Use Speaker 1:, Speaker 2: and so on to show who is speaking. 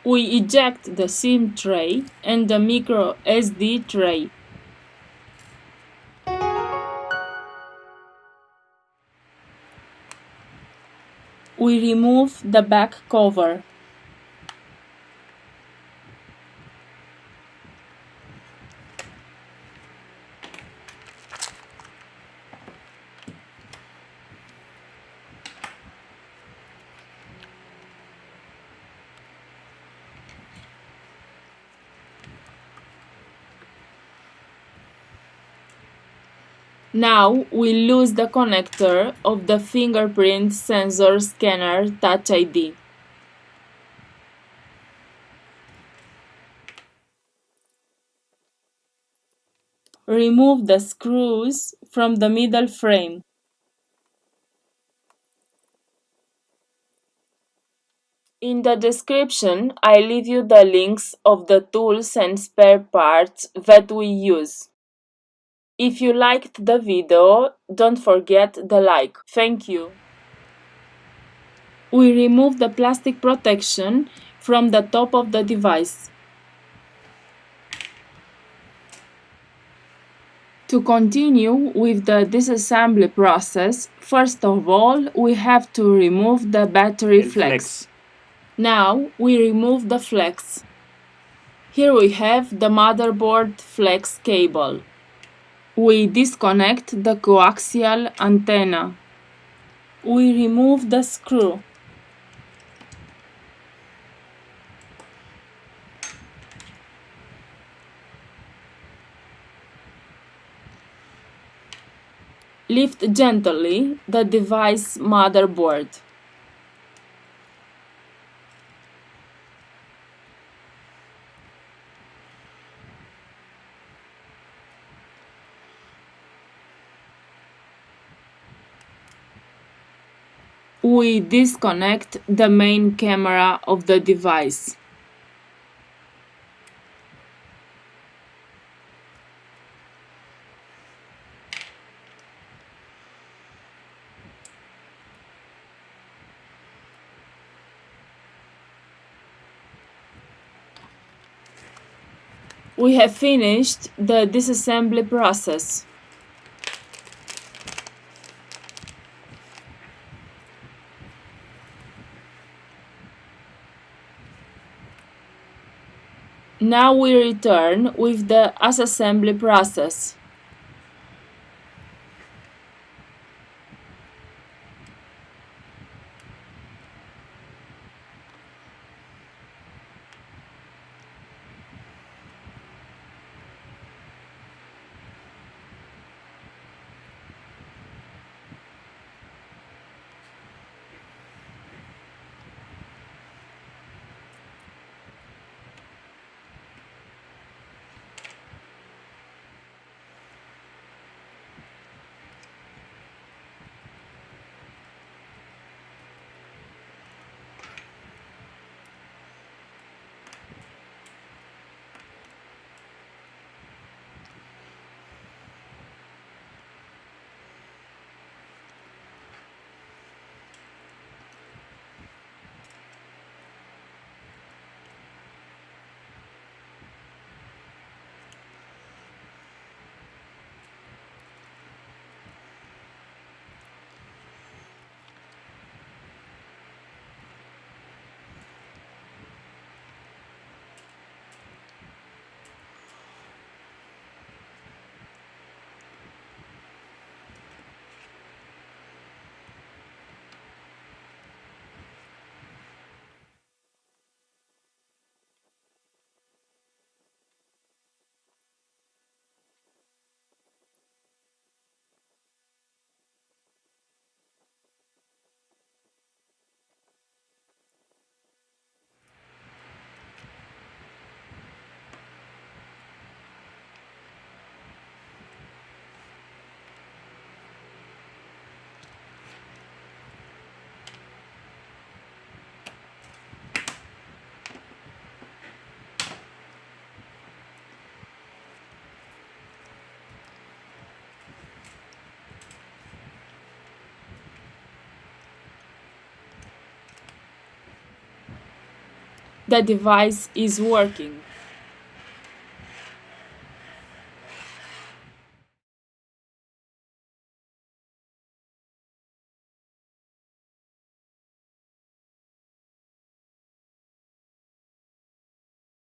Speaker 1: We eject the SIM tray and the micro SD tray. We remove the back cover. Now we lose the connector of the fingerprint sensor scanner Touch ID. Remove the screws from the middle frame. In the description, I leave you the links of the tools and spare parts that we use. If you liked the video, don't forget the like. Thank you. We remove the plastic protection from the top of the device. To continue with the disassembly process, first of all, we have to remove the battery flex. Now we remove the flex. Here we have the motherboard flex cable. We disconnect the coaxial antenna. We remove the screw. Lift gently the device motherboard. We disconnect the main camera of the device. We have finished the disassembly process. Now we return with the assembly process. The device is working.